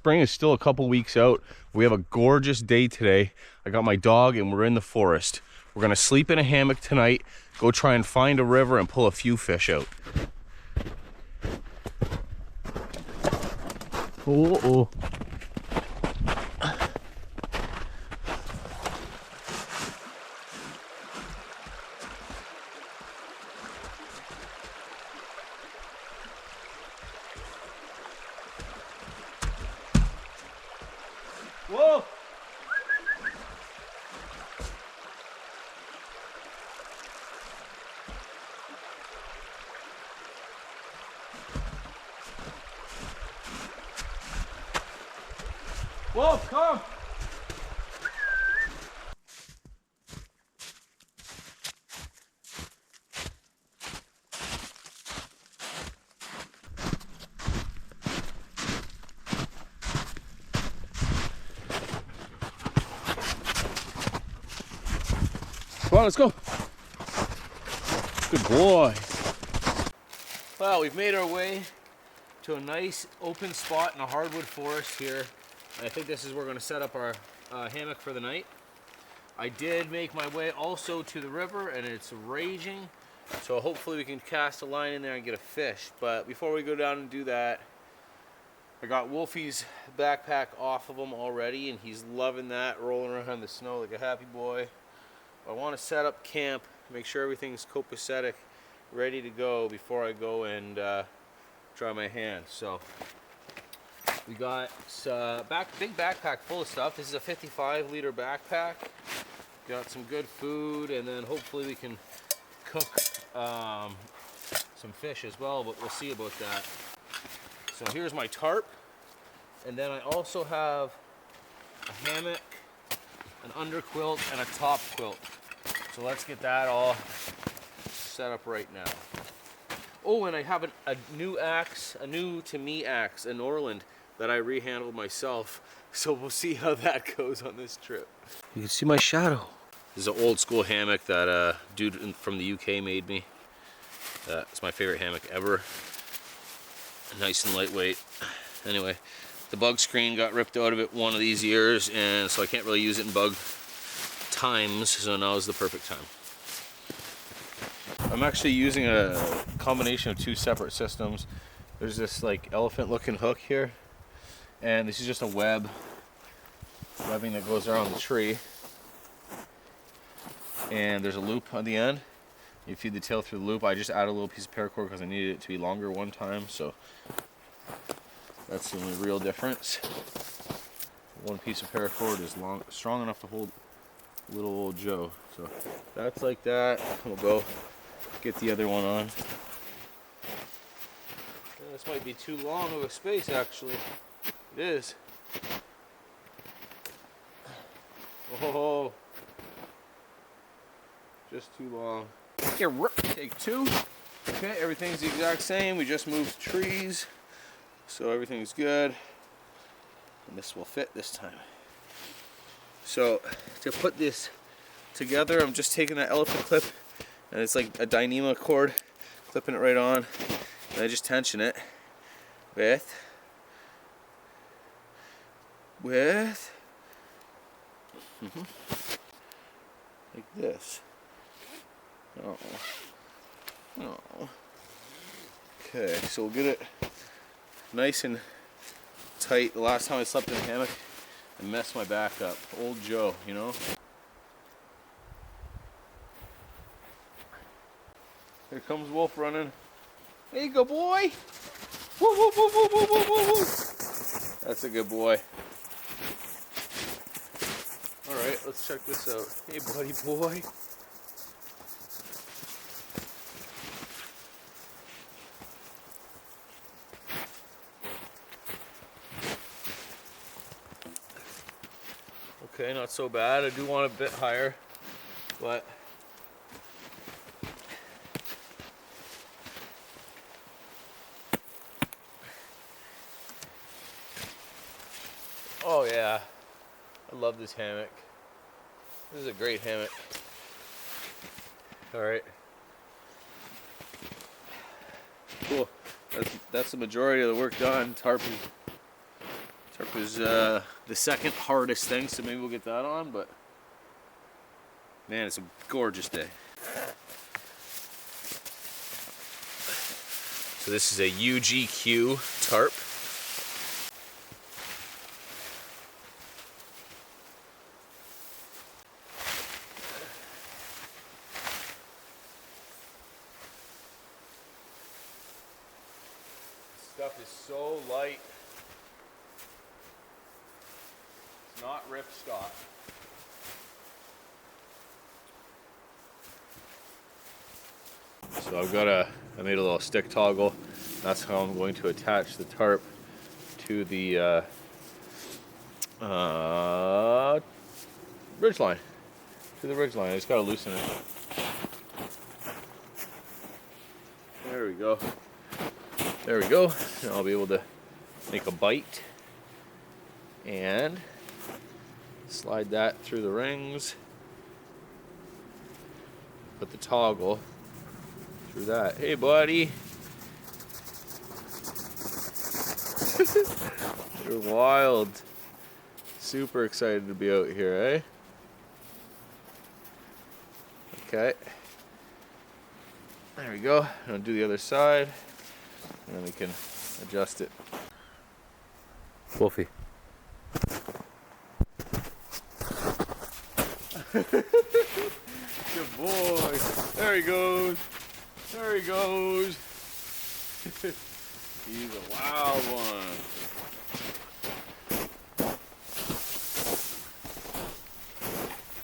spring is still a couple weeks out. We have a gorgeous day today. I got my dog and we're in the forest. We're gonna sleep in a hammock tonight, go try and find a river and pull a few fish out. Oh. Whoa! Whoa, come! Come on, let's go. Good boy. Well, we've made our way to a nice open spot in a hardwood forest here. I think this is where we're going to set up our hammock for the night. I did make my way also to the river and it's raging, so hopefully we can cast a line in there and get a fish. But before we go down and do that, I got Wolfie's backpack off of him already and he's loving that, rolling around in the snow like a happy boy. I want to set up camp, make sure everything's copacetic, ready to go before I go and try my hand. So we got a big backpack full of stuff. This is a 55-liter backpack. Got some good food, and then hopefully we can cook some fish as well, but we'll see about that. So here's my tarp, and then I also have a hammock, an under quilt, and a top quilt. So let's get that all set up right now. Oh, and I have a new axe, a new to me axe in Orland that I rehandled myself. So we'll see how that goes on this trip. You can see my shadow. This is an old school hammock that a dude from the UK made me. It's my favorite hammock ever. Nice and lightweight. Anyway, the bug screen got ripped out of it one of these years, and so I can't really use it in bug times, so now is the perfect time. I'm actually using a combination of two separate systems. There's this like elephant looking hook here, and this is just a webbing that goes around the tree, and there's a loop on the end. You feed the tail through the loop. I just add a little piece of paracord because I needed it to be longer one time, so that's the only real difference. One piece of paracord is strong enough to hold little old Joe. So that's like that. We'll go get the other one on. This might be too long of a space, actually. It is. Oh, just too long. Here, take two. Okay, everything's the exact same. We just moved trees, so everything's good. And this will fit this time. So to put this together, I'm just taking that elephant clip, and it's like a Dyneema cord, clipping it right on, and I just tension it with like this. Oh. Okay, so we'll get it nice and tight. The last time I slept in a hammock, I messed my back up. Old Joe, you know? Here comes Wolf running. There you go, boy! Woo, woo, woo, woo, woo, woo, woo, woo! That's a good boy. Alright, let's check this out. Hey, buddy boy. Okay, not so bad. I do want a bit higher, but oh yeah, I love this hammock. This is a great hammock. All right, cool. That's the majority of the work done. Tarp is Tarp is the second hardest thing, so maybe we'll get that on, but man, it's a gorgeous day. So this is a UGQ tarp. This stuff is so light. It's not ripstop. So I made a little stick toggle. That's how I'm going to attach the tarp to the ridge line. To the ridge line. I just gotta loosen it. There we go. There we go. And I'll be able to make a bite and slide that through the rings. Put the toggle through that. Hey, buddy. You're wild. Super excited to be out here, eh? Okay. There we go. I'll do the other side, and then we can adjust it. Wolfie. Good boy. There he goes. There he goes. He's a wild one.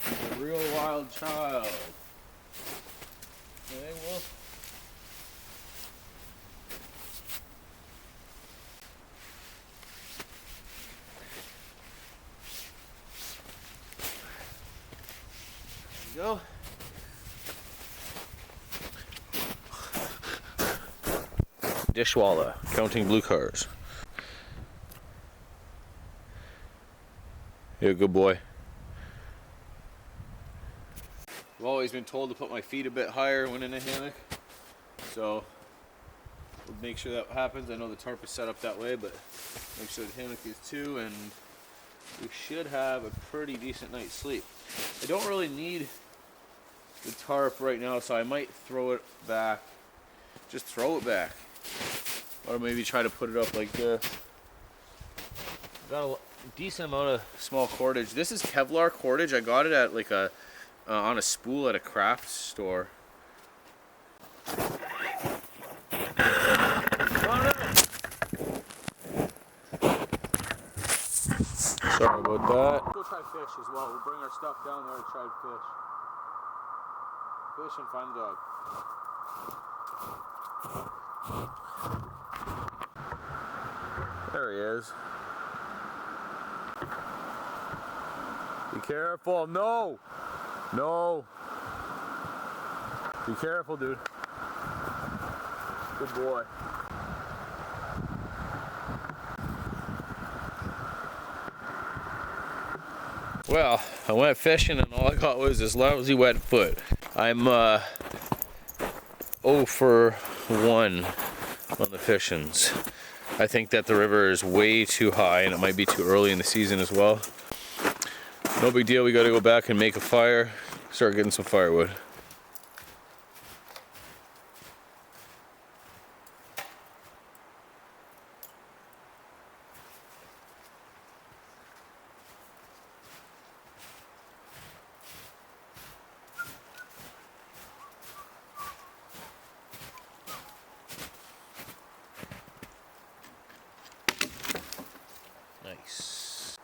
He's a real wild child. Okay, well. There you go. Dishwalla, counting blue cars. You're a good boy. I've always been told to put my feet a bit higher when in a hammock, so we'll make sure that happens. I know the tarp is set up that way, but make sure the hammock is too, and we should have a pretty decent night's sleep. I don't really need the tarp right now, so I might throw it back. Just throw it back. Or maybe try to put it up like this. Got a decent amount of small cordage. This is Kevlar cordage. I got it at like a on a spool at a craft store. Sorry about that. Go try fish as well. We'll bring our stuff down there to try to fish. Fish and find the dog. There he is. Be careful. No! No! Be careful, dude. Good boy. Well, I went fishing and all I got was this lousy wet foot. I'm 0 for 1 on the fishings. I think that the river is way too high and it might be too early in the season as well. No big deal, we gotta go back and make a fire, start getting some firewood. Nice.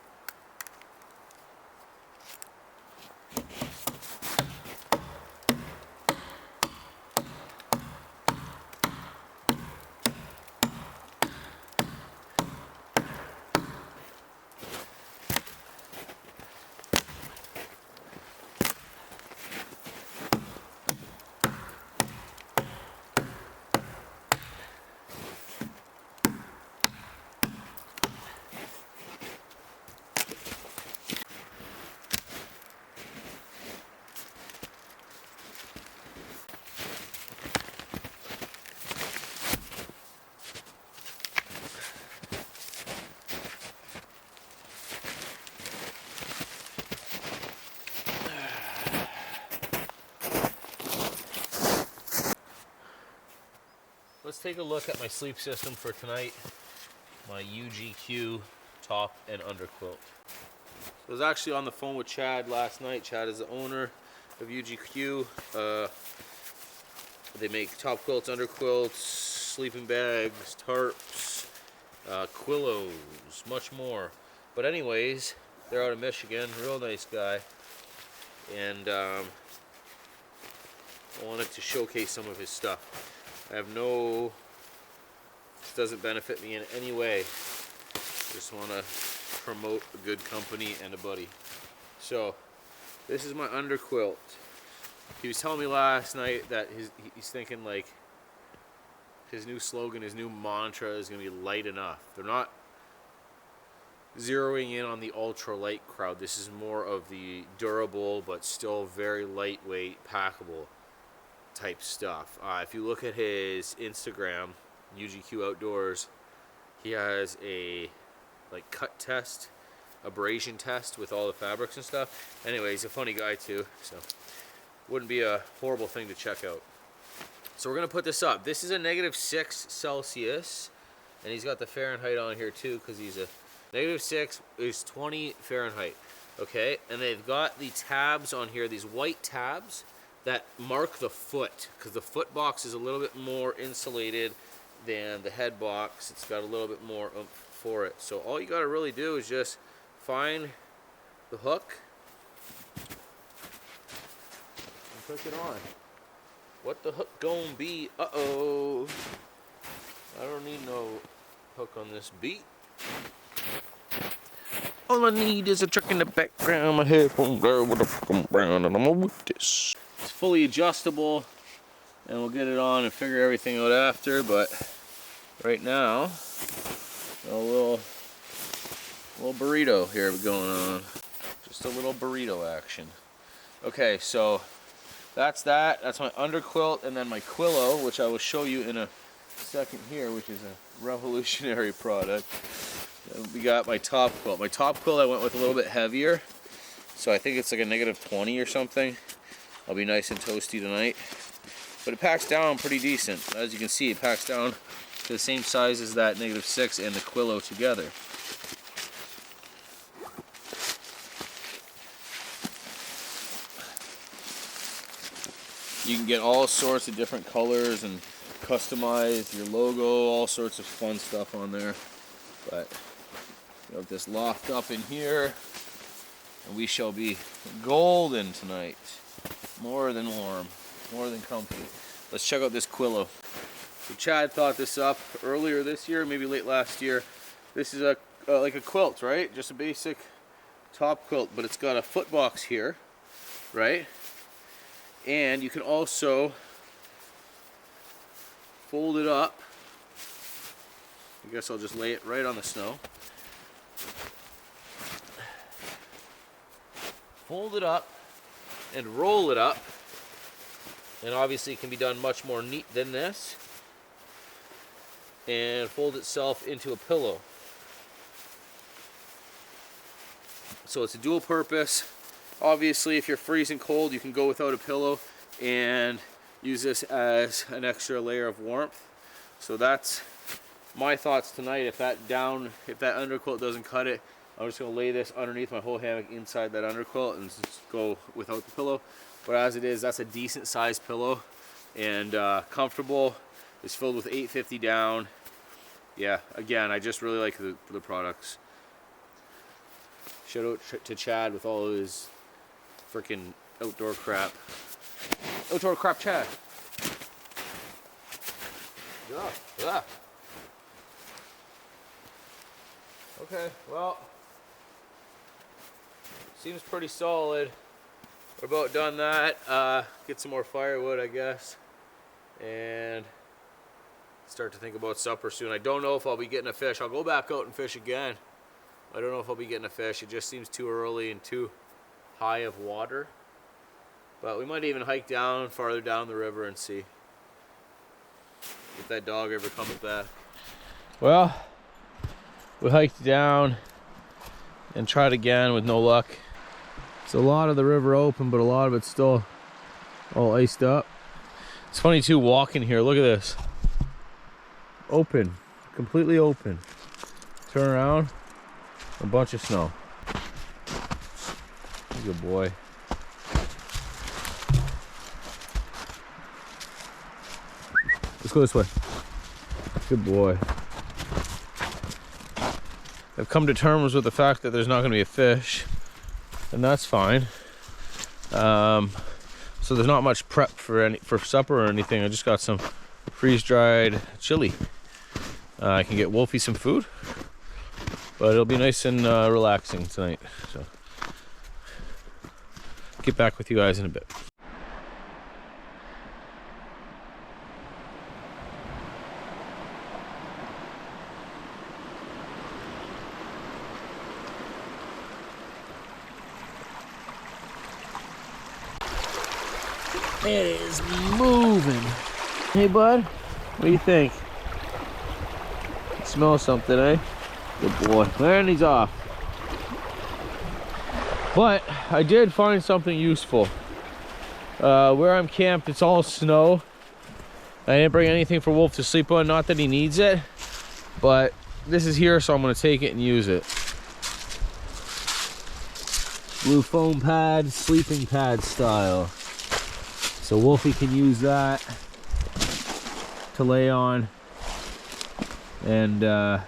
let's take a look at my sleep system for tonight. My UGQ top and underquilt. I was actually on the phone with Chad last night. Chad is the owner of UGQ. They make top quilts, underquilts, sleeping bags, tarps, quillos, much more. But anyways, they're out of Michigan. Real nice guy. And I wanted to showcase some of his stuff. This doesn't benefit me in any way. Just want to promote a good company and a buddy. So, this is my underquilt. He was telling me last night that he's thinking like his new slogan, his new mantra is going to be light enough. They're not zeroing in on the ultra light crowd. This is more of the durable but still very lightweight, packable type stuff. If you look at his Instagram, UGQ Outdoors, he has a like cut test, abrasion test with all the fabrics and stuff. Anyway, he's a funny guy too, so wouldn't be a horrible thing to check out. So we're gonna put this up. This is a -6 Celsius, and he's got the Fahrenheit on here too, because he's a -6 is 20 Fahrenheit. Okay, and they've got the tabs on here, these white tabs that mark the foot, because the foot box is a little bit more insulated than the head box. It's got a little bit more oomph for it. So all you got to really do is just find the hook and hook it on. What the hook gonna be? Uh-oh. I don't need no hook on this beat. All I need is a truck in the background, my headphone girl with a fucking brown, and I'm gonna whip this. It's fully adjustable, and we'll get it on and figure everything out after, but right now, a little burrito here going on. Just a little burrito action. Okay, so that's that. That's my underquilt, and then my quillo, which I will show you in a second here, which is a revolutionary product. We got my top quilt. My top quilt I went with a little bit heavier, so I think it's like a -20 or something. I'll be nice and toasty tonight. But it packs down pretty decent. As you can see, it packs down to the same size as that -6 and the quillo together. You can get all sorts of different colors and customize your logo, all sorts of fun stuff on there. But we have this loft up in here, and we shall be golden tonight. More than warm, more than comfy. Let's check out this quillo. So Chad thought this up earlier this year, maybe late last year. This is like a quilt, right? Just a basic top quilt, but it's got a foot box here, right? And you can also fold it up. I guess I'll just lay it right on the snow. Fold it up and roll it up, and obviously it can be done much more neat than this, and fold itself into a pillow. So it's a dual purpose. Obviously, if you're freezing cold, you can go without a pillow and use this as an extra layer of warmth. So that's my thoughts tonight. If that underquilt doesn't cut it, I'm just going to lay this underneath my whole hammock inside that underquilt and just go without the pillow. But as it is, that's a decent sized pillow and comfortable. It's filled with 850 down. Yeah, again, I just really like the products. Shout out to Chad with all of his freaking outdoor crap. Outdoor crap, Chad. Yeah. Okay, well, seems pretty solid. We're about done that. Get some more firewood, I guess, and start to think about supper soon. I don't know if I'll be getting a fish. I'll go back out and fish again. I don't know if I'll be getting a fish. It just seems too early and too high of water. But we might even hike down, farther down the river and see if that dog ever comes back. Well, we hiked down and tried again with no luck. It's a lot of the river open, but a lot of it's still all iced up. It's funny too walking here. Look at this. Open, completely open. Turn around, a bunch of snow. Good boy. Let's go this way. Good boy. I've come to terms with the fact that there's not going to be a fish, and that's fine. So there's not much prep for supper or anything. I just got some freeze-dried chili. I can get Wolfie some food, but it'll be nice and relaxing tonight. So get back with you guys in a bit. It is moving. Hey, bud, what do you think? Smell something, eh? Good boy. And he's off. But I did find something useful. Where I'm camped, it's all snow. I didn't bring anything for Wolf to sleep on. Not that he needs it, but this is here, so I'm going to take it and use it. Blue foam pad, sleeping pad style. So Wolfie can use that to lay on, and I'll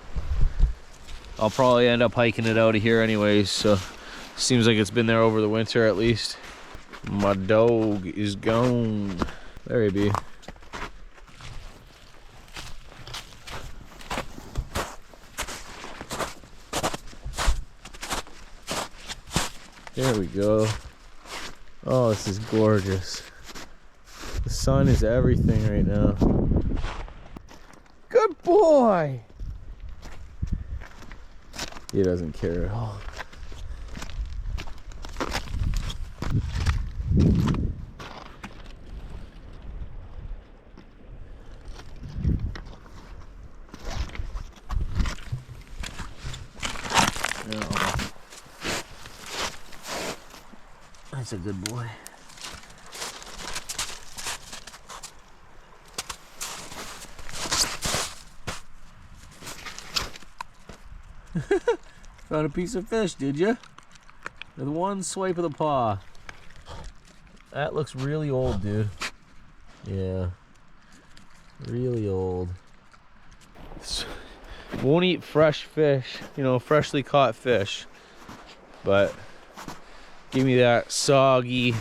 probably end up hiking it out of here anyways, so seems like it's been there over the winter at least. My dog is gone. There he be. There we go. Oh, this is gorgeous. The sun is everything right now. Good boy! He doesn't care at all. Oh. That's a good boy. Found a piece of fish, did you? With one swipe of the paw. That looks really old, dude. Yeah. Really old. Won't eat fresh fish, you know, freshly caught fish. But give me that soggy,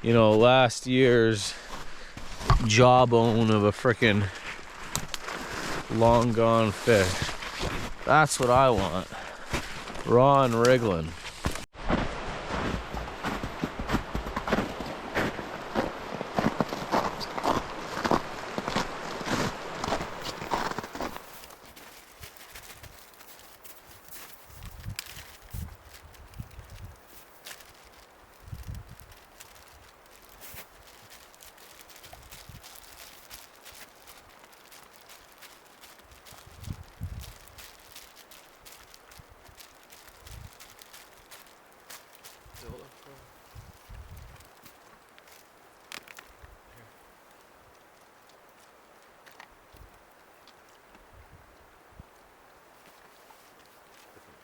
you know, last year's jawbone of a frickin' long gone fish. That's what I want. Raw and wriggling.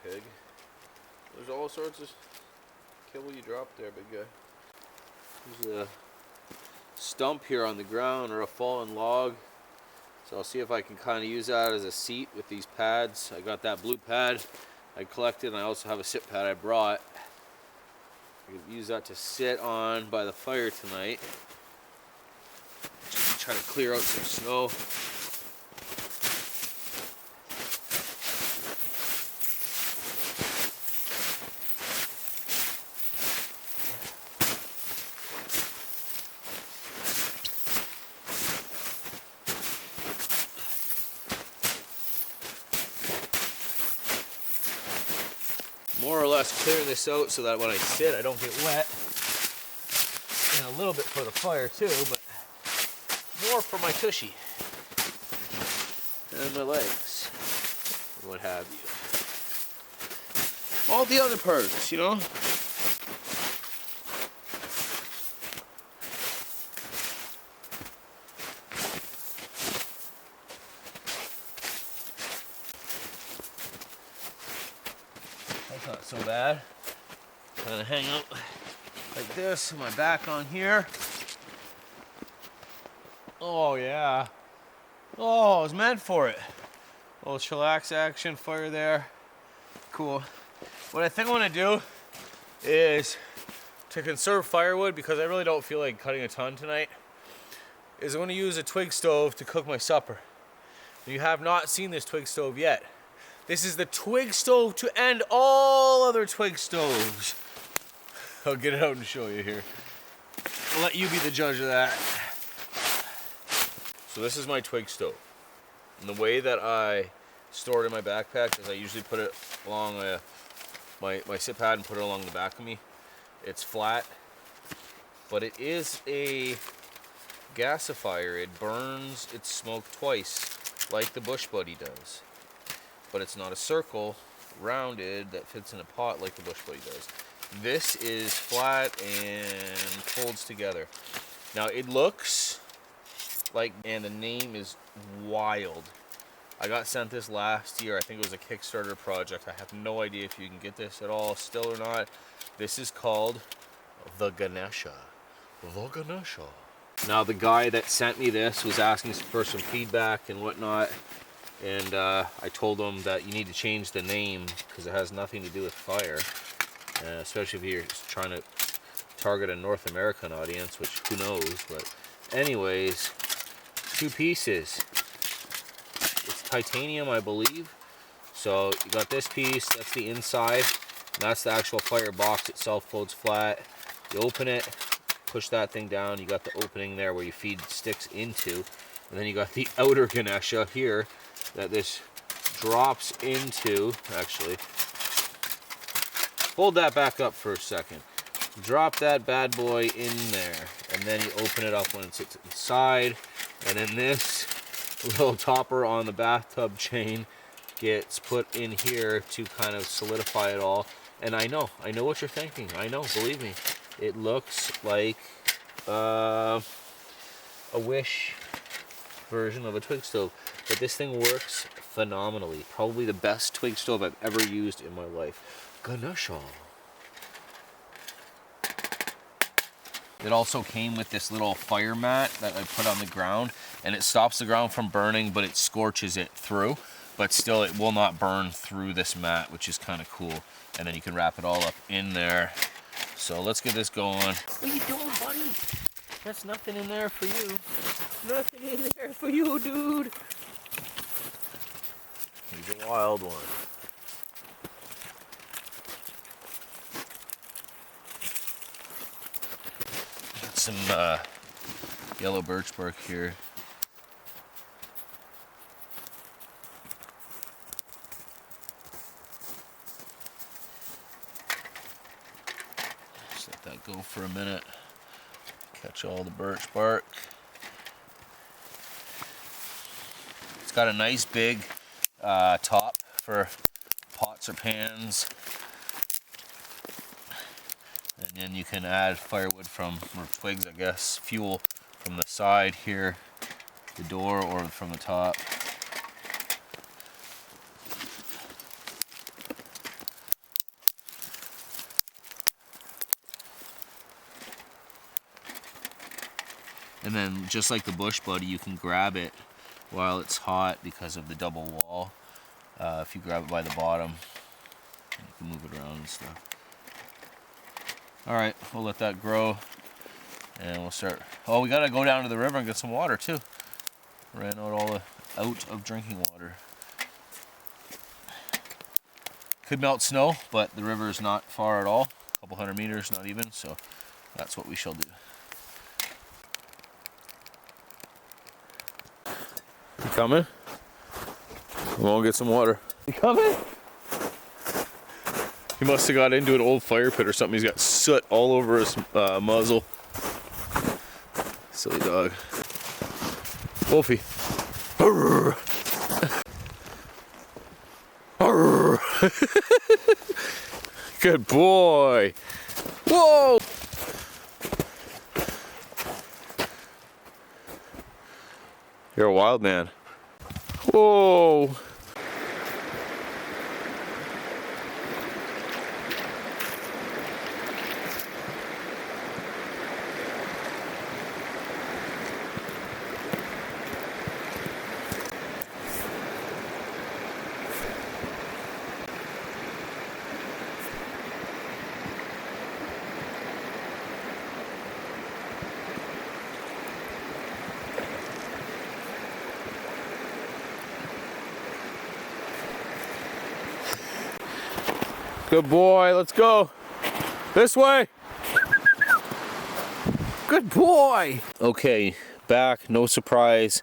Pig. There's all sorts of kibble you drop there, big guy. There's a stump here on the ground, or a fallen log. So I'll see if I can kind of use that as a seat with these pads. I got that blue pad I collected, and I also have a sit pad I brought. I can use that to sit on by the fire tonight. Just try to clear out some snow. More or less clear this out so that when I sit I don't get wet. And a little bit for the fire too, but more for my tushy and my legs and what have you. All the other parts, you know. That's not so bad. Kind of hang out like this, my back on here. Oh yeah. Oh, I was meant for it. A little chillax action, fire there. Cool. What I think I want to do is to conserve firewood, because I really don't feel like cutting a ton tonight, is I'm going to use a twig stove to cook my supper. You have not seen this twig stove yet. This is the twig stove to end all other twig stoves. I'll get it out and show you here. I'll let you be the judge of that. So this is my twig stove. And the way that I store it in my backpack is I usually put it along my sit pad and put it along the back of me. It's flat, but it is a gasifier. It burns its smoke twice, like the Bush Buddy does. But it's not a circle, rounded, that fits in a pot like the Bush Buddy does. This is flat and folds together. Now it looks like, and the name is wild. I got sent this last year. I think it was a Kickstarter project. I have no idea if you can get this at all still or not. This is called the Ganesha. The Ganesha. Now the guy that sent me this was asking for some feedback and whatnot. And I told him that you need to change the name because it has nothing to do with fire. Especially if you're trying to target a North American audience, which who knows. But anyways, 2 pieces. It's titanium, I believe. So you got this piece, that's the inside. And that's the actual fire box itself, folds flat. You open it, push that thing down. You got the opening there where you feed sticks into. And then you got the outer Ganesha here that this drops into. Actually, hold that back up for a second. Drop that bad boy in there, and then you open it up when it's inside, and then this little topper on the bathtub chain gets put in here to kind of solidify it all. And I know what you're thinking. I know, believe me. It looks like a Wish version of a twig stove, but this thing works phenomenally. Probably the best twig stove I've ever used in my life. Ganesha. It also came with this little fire mat that I put on the ground, and it stops the ground from burning, but it scorches it through. But still, it will not burn through this mat, which is kind of cool. And then you can wrap it all up in there. So let's get this going. What are you doing, buddy? That's nothing in there for you. Nothing in there for you, dude. He's a wild one. Got some yellow birch bark here. Just let that go for a minute. Catch all the birch bark. It's got a nice big top for pots or pans. And then you can add firewood from, or twigs, I guess, fuel from the side here, the door, or from the top. And then, just like the Bush Buddy, you can grab it while it's hot because of the double wall. If you grab it by the bottom, you can move it around and stuff. Alright, we'll let that grow, and we'll start. Oh, we gotta go down to the river and get some water too. Ran out of drinking water. Could melt snow, but the river is not far at all. A couple 100 meters, not even, so that's what we shall do. You coming? We'll get some water. You coming? He must have got into an old fire pit or something. He's got soot all over his muzzle. Silly dog. Wolfie. Arr. Arr. Good boy. Whoa! You're a wild man. Whoa! Good boy, let's go. This way. Good boy. Okay, back, no surprise.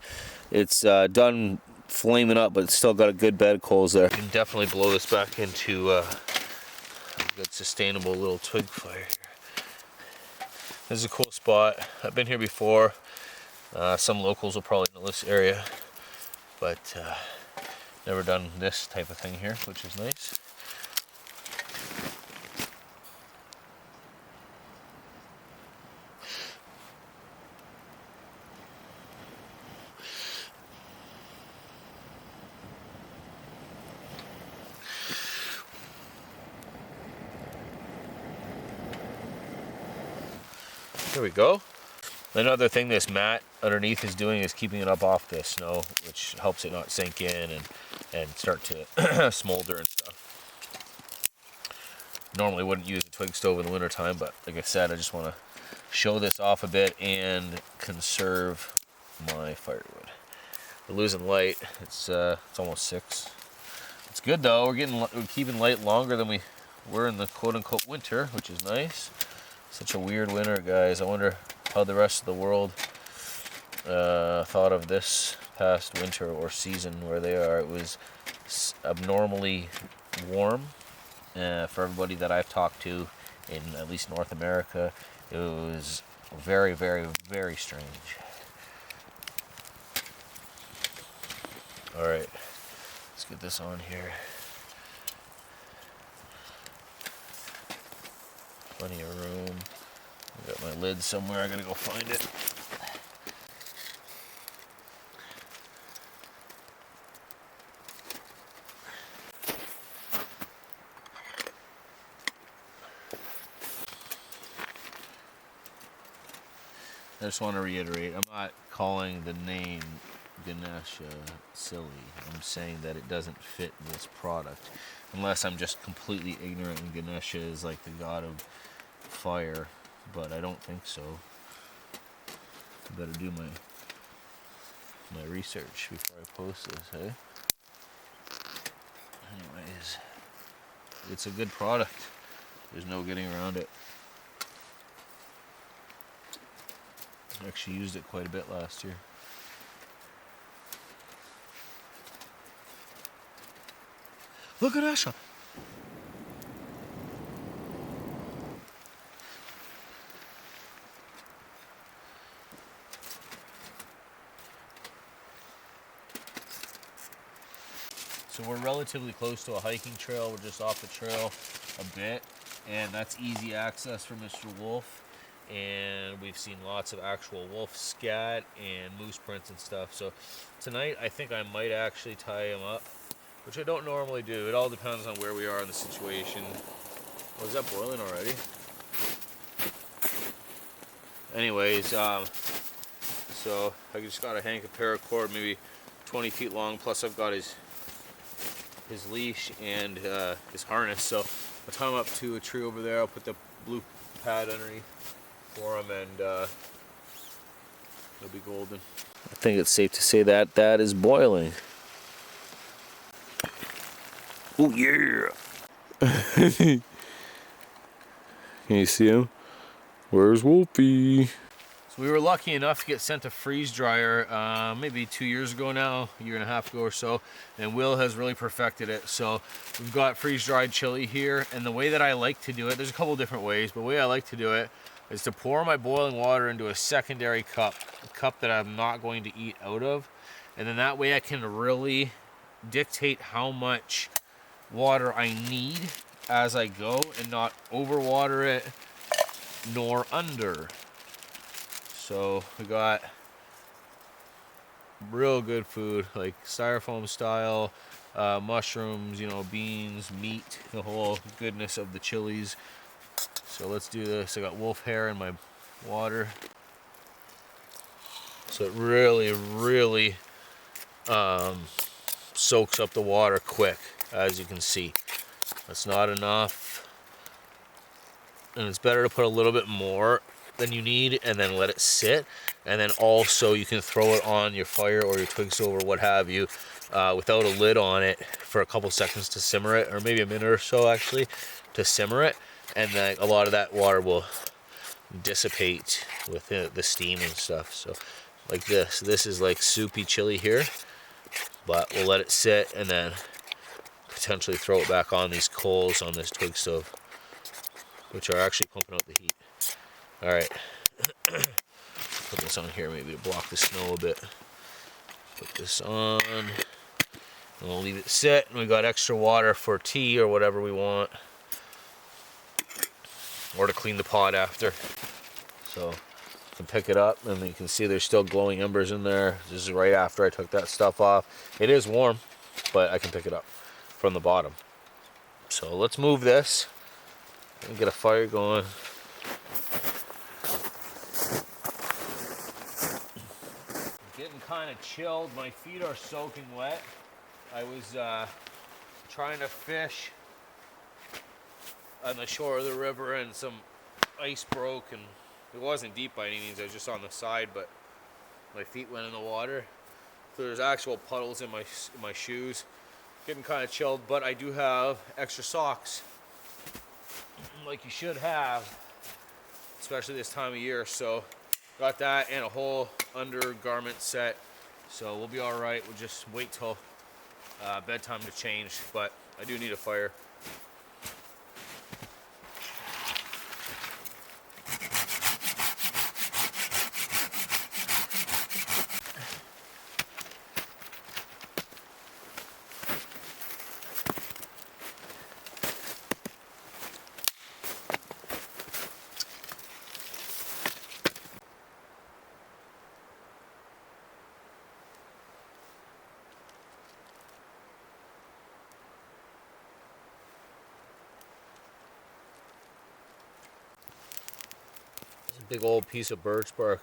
It's done flaming up, but it's still got a good bed of coals there. You can definitely blow this back into a good sustainable little twig fire here. This is a cool spot. I've been here before. Some locals will probably know this area, but never done this type of thing here, which is nice. There we go. Another thing this mat underneath is doing is keeping it up off the snow, which helps it not sink in and start to smolder and stuff. Normally wouldn't use a twig stove in the winter time, but like I said, I just want to show this off a bit and conserve my firewood. We're losing light. It's almost 6. It's good though. We're keeping light longer than we were in the quote-unquote winter, which is nice. Such a weird winter, guys. I wonder how the rest of the world thought of this past winter or season where they are. It was abnormally warm for everybody that I've talked to in at least North America. It was very, very, very strange. All right, let's get this on here. Plenty of room. I got my lid somewhere. I gotta go find it. I just want to reiterate, I'm not calling the name Ganesha silly. I'm saying that it doesn't fit this product. Unless I'm just completely ignorant and Ganesha is like the god of fire, but I don't think so. I better do my research before I post this, hey? Anyways, it's a good product. There's no getting around it. I actually used it quite a bit last year. Look at Asha. So we're relatively close to a hiking trail. We're just off the trail a bit, and that's easy access for Mr. Wolf. And we've seen lots of actual wolf scat and moose prints and stuff. So tonight I think I might actually tie him up, which I don't normally do. It all depends on where we are in the situation. Oh, is that boiling already? Anyways, so I just got to hang a paracord, maybe 20 feet long, plus I've got his leash and his harness. So I'll tie him up to a tree over there. I'll put the blue pad underneath for him, and he'll be golden. I think it's safe to say that that is boiling. Oh yeah! Can you see him? Where's Wolfie? So we were lucky enough to get sent a freeze dryer maybe 2 years ago now, a year and a half ago or so, and Will has really perfected it. So we've got freeze dried chili here, and the way that I like to do it, there's a couple different ways, but the way I like to do it is to pour my boiling water into a secondary cup, a cup that I'm not going to eat out of, and then that way I can really dictate how much water I need as I go and not overwater it nor under. So we got real good food, like styrofoam style, mushrooms, you know, beans, meat, the whole goodness of the chilies. So let's do this. I got wolf hair in my water. So it really, really soaks up the water quick, as you can see. That's not enough. And it's better to put a little bit more than you need and then let it sit. And then also you can throw it on your fire or your twig stove or what have you without a lid on it for a couple seconds to simmer it, or maybe a minute or so actually to simmer it, and then a lot of that water will dissipate with the steam and stuff. So like this is like soupy chili here, but we'll let it sit and then potentially throw it back on these coals on this twig stove, which are actually pumping out the heat. All right, put this on here maybe to block the snow a bit. Put this on, and we'll leave it sit, and we got extra water for tea or whatever we want, or to clean the pot after. So you can pick it up, and you can see there's still glowing embers in there. This is right after I took that stuff off. It is warm, but I can pick it up from the bottom. So let's move this and get a fire going. Getting kind of chilled. My feet are soaking wet. I was trying to fish on the shore of the river, and some ice broke, and it wasn't deep by any means. I was just on the side, but my feet went in the water. So there's actual puddles in my shoes. Getting kind of chilled, but I do have extra socks, like you should have, especially this time of year. So got that and a whole undergarment set, so we'll be all right. We'll just wait till bedtime to change, but I do need a fire. Big old piece of birch bark,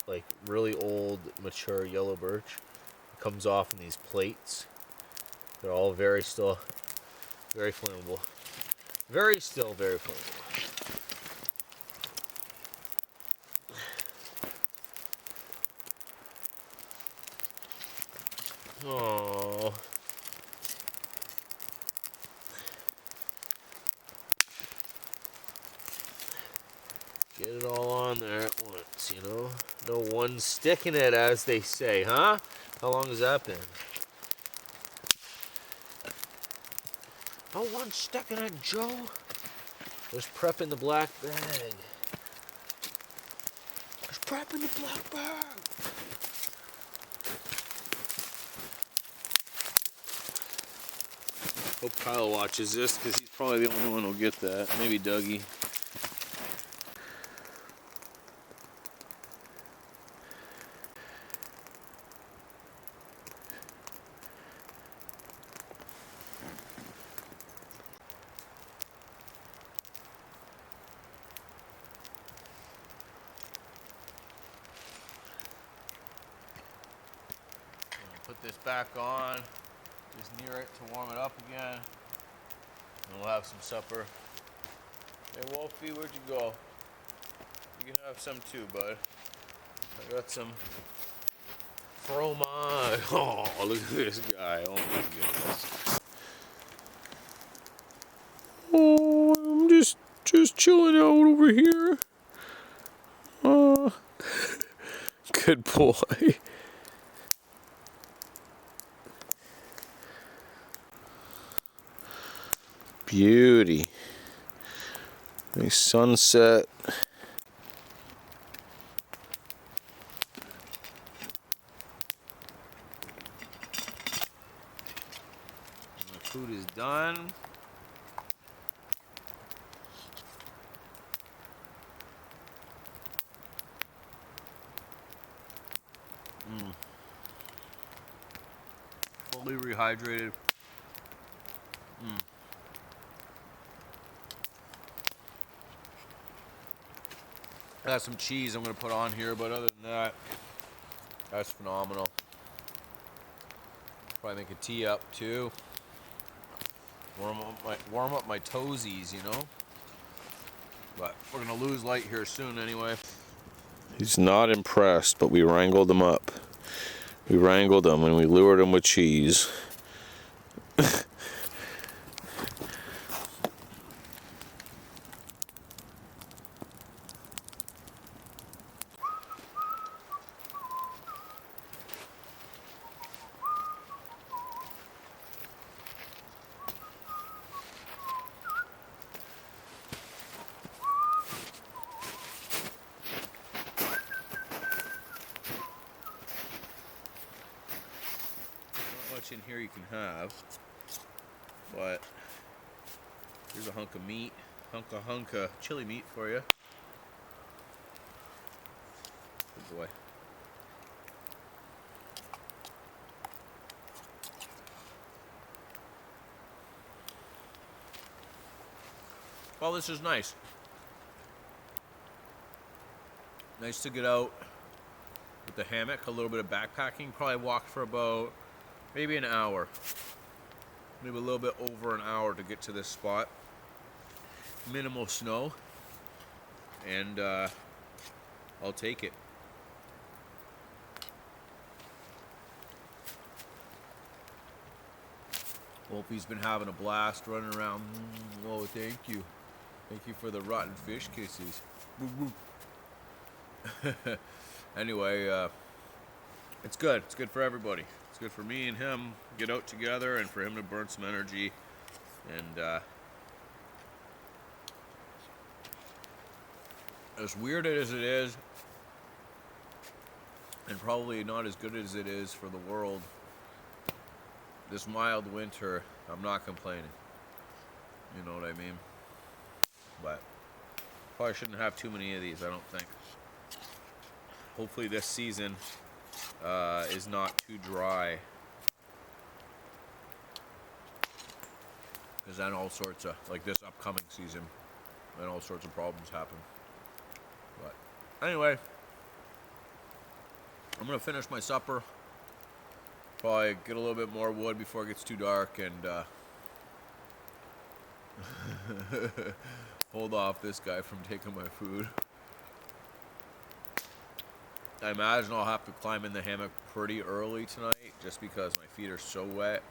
like really old, mature yellow birch. It comes off in these plates. They're all very flammable. Very flammable. Oh. Get it all on there at once, you know? No one stick in it, as they say, huh? How long has that been? No one stick in it, Joe. There's prep in the black bag. There's prep in the black bag. Hope Kyle watches this, because he's probably the only one who'll get that. Maybe Dougie. Put this back on, just near it to warm it up again, and we'll have some supper. Hey Wolfie, where'd you go? You can have some too, bud. I got some fromage. Oh, look at this guy. Oh my goodness. Oh, I'm just chilling out over here. Oh, good boy. Beauty. Nice sunset. My food is done. Fully rehydrated. I got some cheese I'm going to put on here, but other than that, that's phenomenal. Probably make a tea up too. Warm up my toesies, you know. But we're going to lose light here soon anyway. He's not impressed, but we wrangled him up. We wrangled them and we lured them with cheese. In here you can have, but here's a hunk of meat, hunk of chili meat for you. Good boy. Well, this is nice. Nice to get out with the hammock, a little bit of backpacking. Probably walked for about maybe an hour. Maybe a little bit over an hour to get to this spot. Minimal snow, and I'll take it. Wolfie's been having a blast running around. Oh, thank you. Thank you for the rotten fish kisses. Anyway, it's good. It's good for everybody. It's good for me and him get out together, and for him to burn some energy. And as weird as it is, and probably not as good as it is for the world, this mild winter, I'm not complaining. You know what I mean? But probably shouldn't have too many of these, I don't think. Hopefully this season is not too dry, because then all sorts of, like this upcoming season, then all sorts of problems happen. But anyway, I'm gonna finish my supper, probably get a little bit more wood before it gets too dark, and hold off this guy from taking my food. I imagine I'll have to climb in the hammock pretty early tonight, just because my feet are so wet,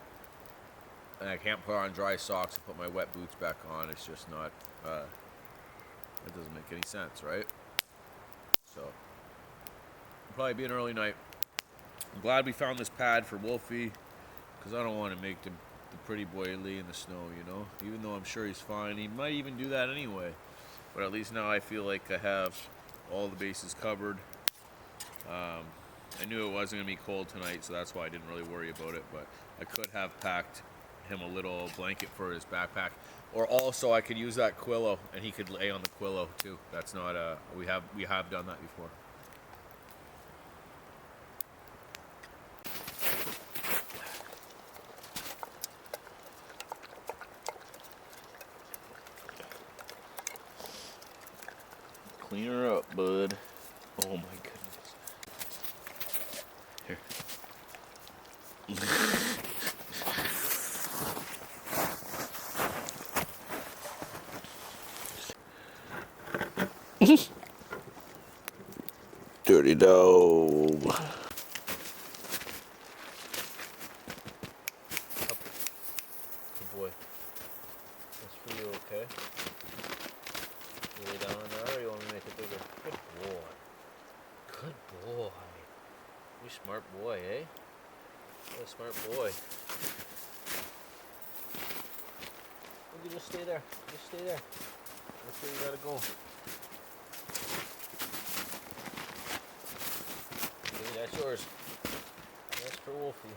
and I can't put on dry socks and put my wet boots back on. It's just not, it doesn't make any sense, right? So, it'll probably be an early night. I'm glad we found this pad for Wolfie, because I don't want to make the pretty boy lay in the snow, you know? Even though I'm sure he's fine. He might even do that anyway. But at least now I feel like I have all the bases covered. I knew it wasn't going to be cold tonight, so that's why I didn't really worry about it. But I could have packed him a little blanket for his backpack. Or also I could use that quillo, and he could lay on the quillo too. That's not we have done that before. Clean her up, bud. Oh my goodness. Here. Dirty dog. Good boy. That's for you, okay? You lay down on there, or you want me to make it bigger? Good boy. Good boy. You smart boy, eh? What a smart boy. You just stay there. Just stay there. That's where you gotta go. Okay, that's yours. That's for Wolfie.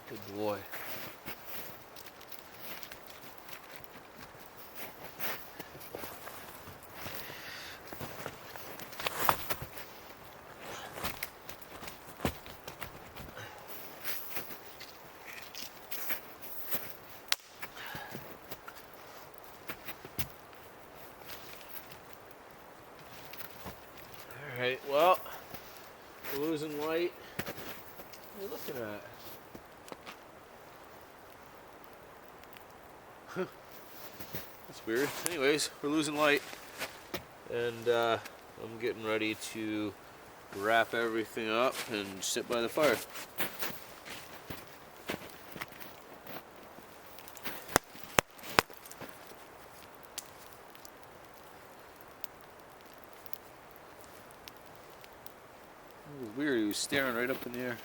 Good boy. Alright, well, we're losing light. What are you looking at? It's weird. Anyways, we're losing light, and I'm getting ready to wrap everything up and sit by the fire. It was weird, he was staring right up in the air.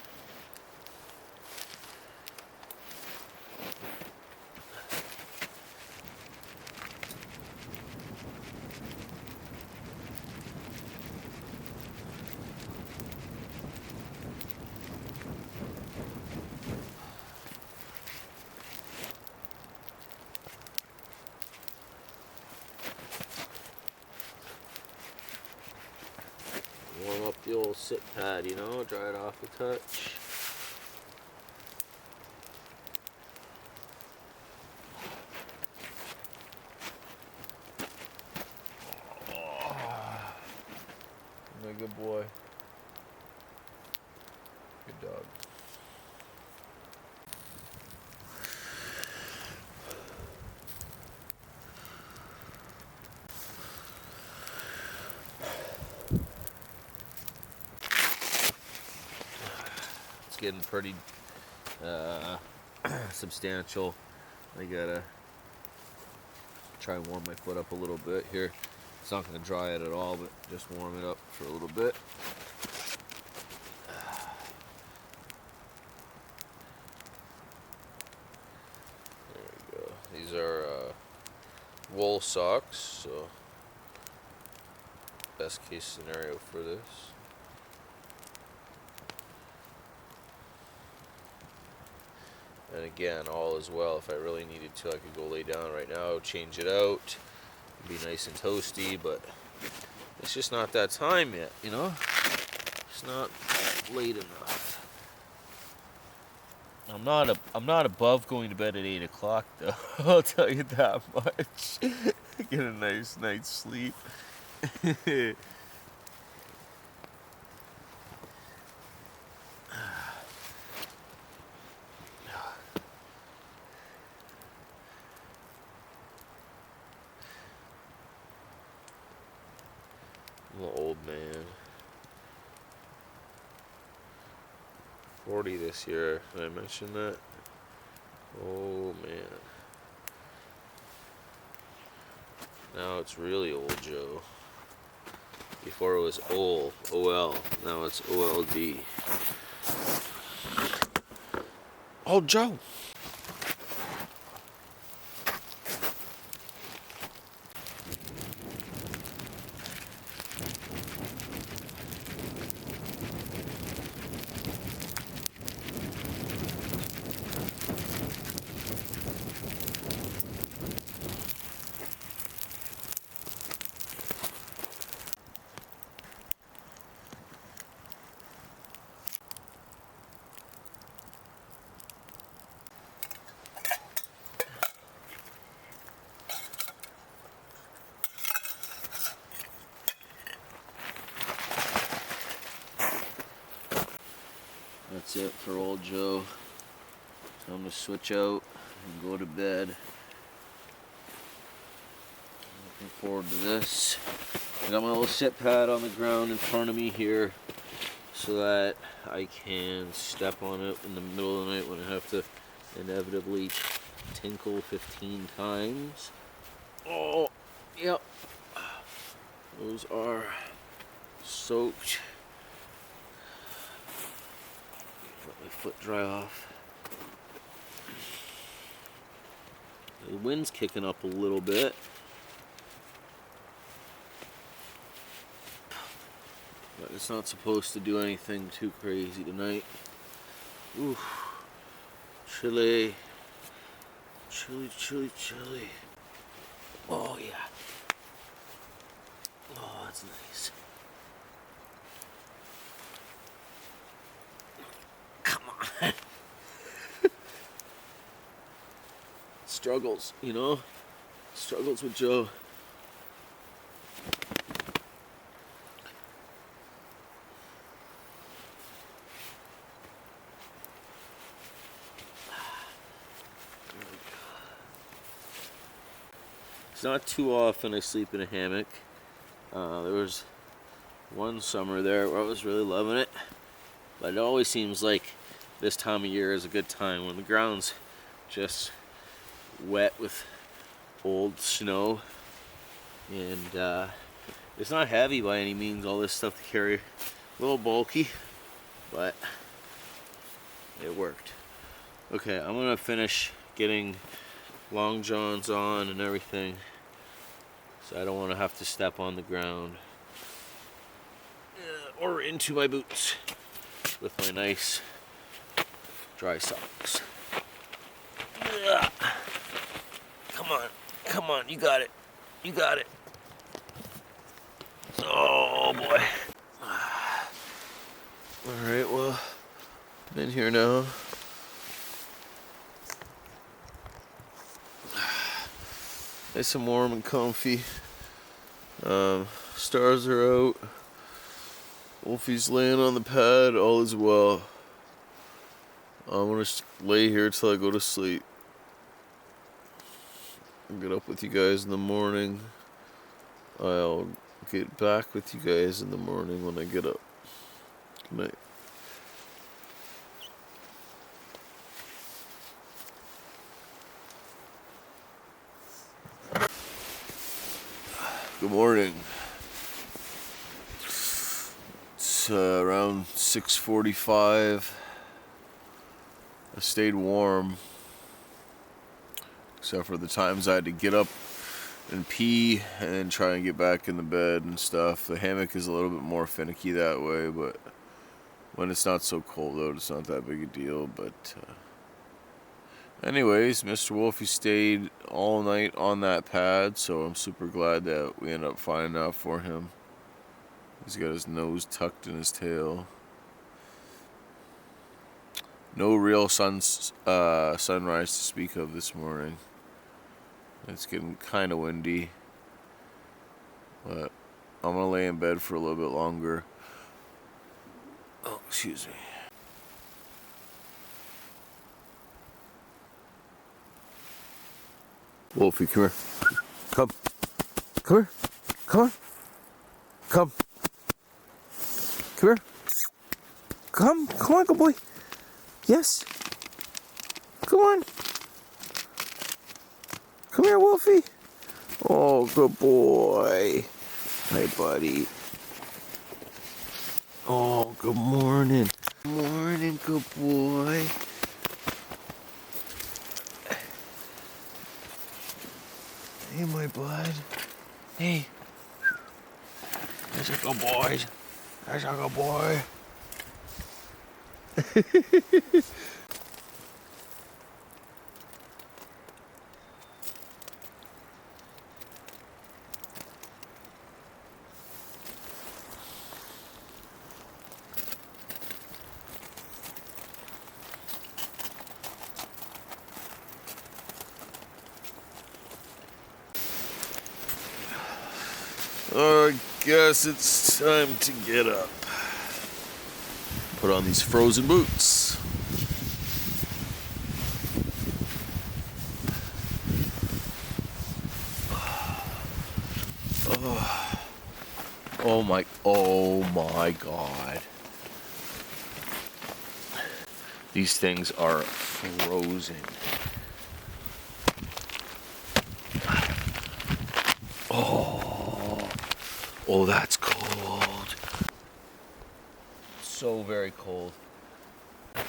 Warm up the old sit pad, you know, dry it off a touch. Oh, my good boy. Good dog. It's getting pretty substantial. I gotta try and warm my foot up a little bit here. It's not gonna dry it at all, but just warm it up for a little bit. There we go. These are wool socks, so best case scenario for this. And again, all is well. If I really needed to, I could go lay down right now, change it out, be nice and toasty, but it's just not that time yet, you know? It's not late enough. I'm not above going to bed at 8 o'clock though. I'll tell you that much. Get a nice night's sleep. I'm an old man. 40 this year. Did I mention that? Oh man. Now it's really old Joe. Before it was OL. Now it's OLD. Old Joe. That's it for old Joe. Time to switch out and go to bed. Looking forward to this. I got my little sit pad on the ground in front of me here so that I can step on it in the middle of the night when I have to inevitably tinkle 15 times. Oh, yep. Those are soaked. Let my foot dry off. The wind's kicking up a little bit. But it's not supposed to do anything too crazy tonight. Ooh. Chilly. Chilly, chilly, chilly. Oh yeah. Oh, that's nice. Come on. Struggles, you know? Struggles with Joe. It's not too often I sleep in a hammock. There was one summer there where I was really loving it, but it always seems like this time of year is a good time when the ground's just wet with old snow, and it's not heavy by any means, all this stuff to carry. A little bulky, but it worked. Okay, I'm gonna finish getting long johns on and everything, so I don't want to have to step on the ground or into my boots with my nice dry socks. Ugh. Come on, you got it. You got it. Oh boy. Alright, well, I'm in here now. Nice and warm and comfy. Stars are out. Wolfie's laying on the pad, all is well. I'm gonna lay here till I go to sleep. I'll get up with you guys in the morning. I'll get back with you guys in the morning when I get up. Good night. Good morning. It's around 6:45. I stayed warm, except for the times I had to get up and pee and try and get back in the bed and stuff. The hammock is a little bit more finicky that way, but when it's not so cold out, it's not that big a deal. But anyways, Mr. Wolfie stayed all night on that pad, so I'm super glad that we ended up finding that for him. He's got his nose tucked in his tail. No real sunrise to speak of this morning. It's getting kind of windy, but I'm gonna lay in bed for a little bit longer. Oh, excuse me. Wolfie, come here. Come. Come here. Come on. Come. Come here. Come on, good boy. Yes. Come on. Come here, Wolfie. Oh, good boy. Hi, buddy. Oh, good morning. Morning, good boy. Hey, my bud. Hey. That's a good boy. That's a good boy. I guess it's time to get up. Put on these frozen boots. Oh my God. These things are frozen. Oh, that's cold. So very cold. Good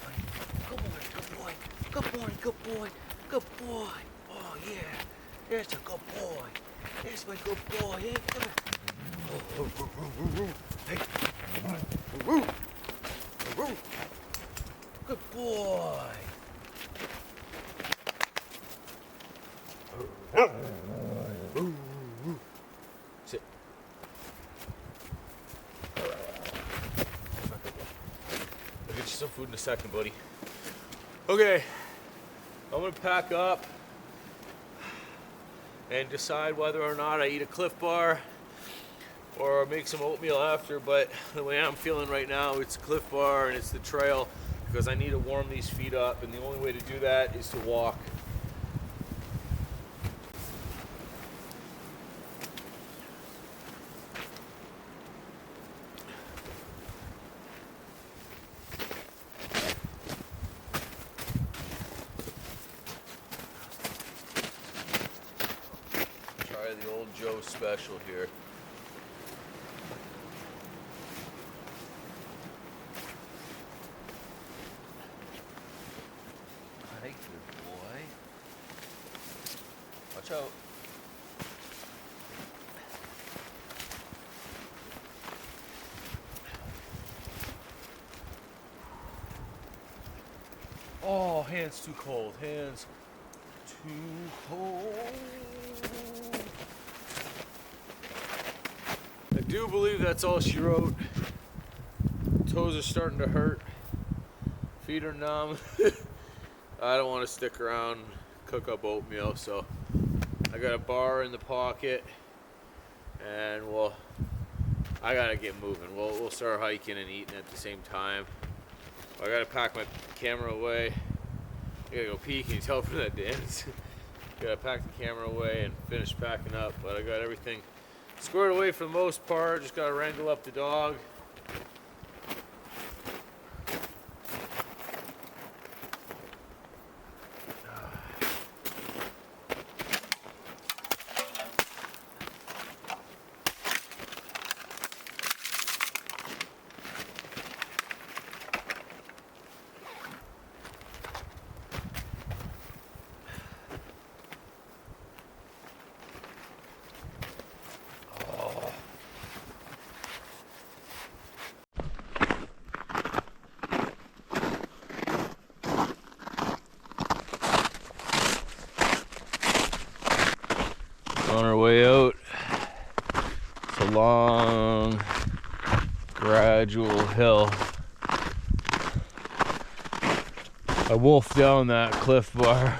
boy, good boy, good boy, good boy. Oh yeah, there's a good boy. There's my good boy. Hey, come here. Hey, good boy. Sit. I'll get you some food in a second, buddy. Okay, I'm gonna pack up and decide whether or not I eat a Cliff Bar or make some oatmeal after, but the way I'm feeling right now, it's a Cliff Bar and it's the trail because I need to warm these feet up, and the only way to do that is to walk. so special here. Hi, good boy. Watch out. Oh, hands too cold. Hands too cold. I do believe that's all she wrote. Toes are starting to hurt. Feet are numb. I don't want to stick around, cook up oatmeal, so I got a bar in the pocket, and I gotta get moving. We'll start hiking and eating at the same time. I gotta pack my camera away. I gotta go pee. Can you tell from that dance? Gotta pack the camera away and finish packing up, but I got everything squared away for the most part. Just gotta wrangle up the dog. On our way out, it's a long, gradual hill. I wolfed down that cliff bar.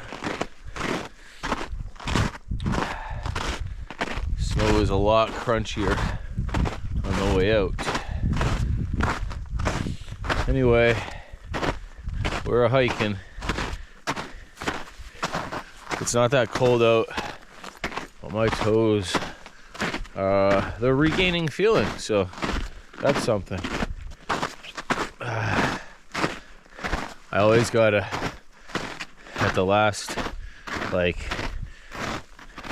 Snow is a lot crunchier on the way out. Anyway, we're hiking. It's not that cold out. My toes, they're regaining feeling, so that's something. I always gotta, at the last like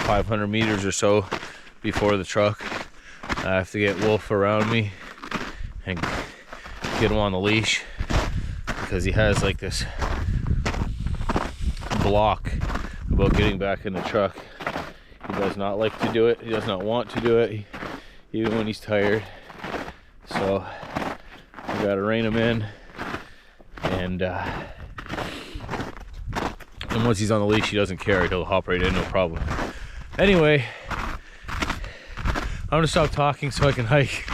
500 meters or so before the truck, I have to get Wolf around me and get him on the leash, because he has like this block about getting back in the truck. He does not like to do it. He does not want to do it, even when he's tired. So I gotta rein him in, and once he's on the leash, he doesn't care. He'll hop right in, no problem. Anyway, I'm gonna stop talking so I can hike.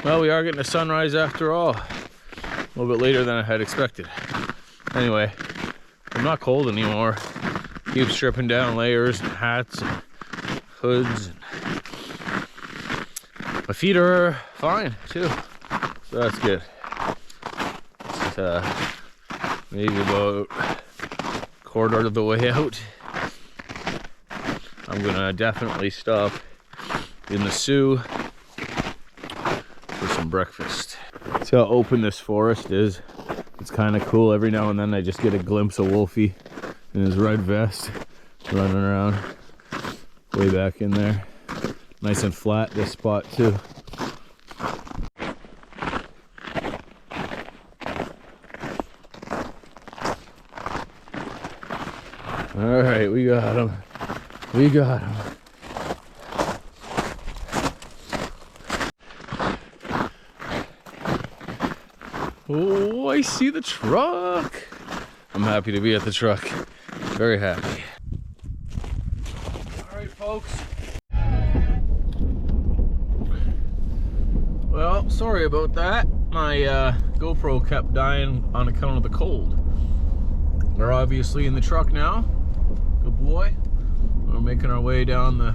Well, we are getting a sunrise after all. A little bit later than I had expected. Anyway, I'm not cold anymore. Keep stripping down layers and hats and hoods. My feet are fine too, so that's good. It's maybe about a quarter of the way out. I'm gonna definitely stop in the Sioux for some breakfast. See how open this forest is? It's kind of cool. Every now and then I just get a glimpse of Wolfie in his red vest running around way back in there. Nice and flat, this spot too. All right, we got him. We got him. Oh, I see the truck. I'm happy to be at the truck. Very happy. All right, folks. Well, sorry about that. My GoPro kept dying on account of the cold. We're obviously in the truck now. Good boy. We're making our way down the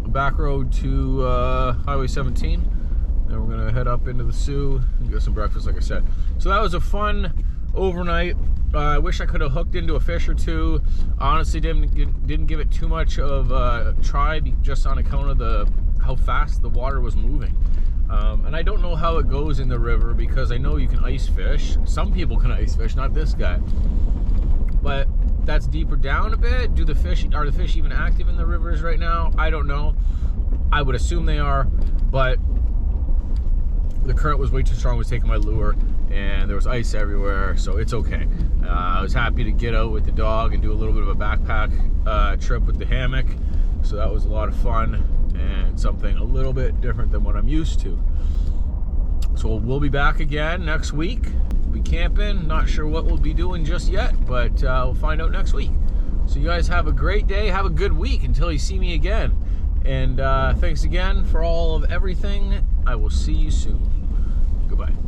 back road to Highway 17. Then we're gonna head up into the Sioux and get some breakfast, like I said. So that was a fun overnight I wish I could have hooked into a fish or two. Honestly, didn't give it too much of a try just on account of how fast the water was moving. And I don't know how it goes in the river because I know you can ice fish. Some people can ice fish, not this guy. But that's deeper down a bit. Are the fish even active in the rivers right now? I don't know. I would assume they are, but the current was way too strong. It was taking my lure, and there was ice everywhere, so it's okay. I was happy to get out with the dog and do a little bit of a backpack trip with the hammock, so that was a lot of fun and something a little bit different than what I'm used to. So we'll be back again next week. We'll be camping. Not sure what we'll be doing just yet, but we'll find out next week. So you guys have a great day. Have a good week until you see me again. And thanks again for all of everything. I will see you soon. Goodbye.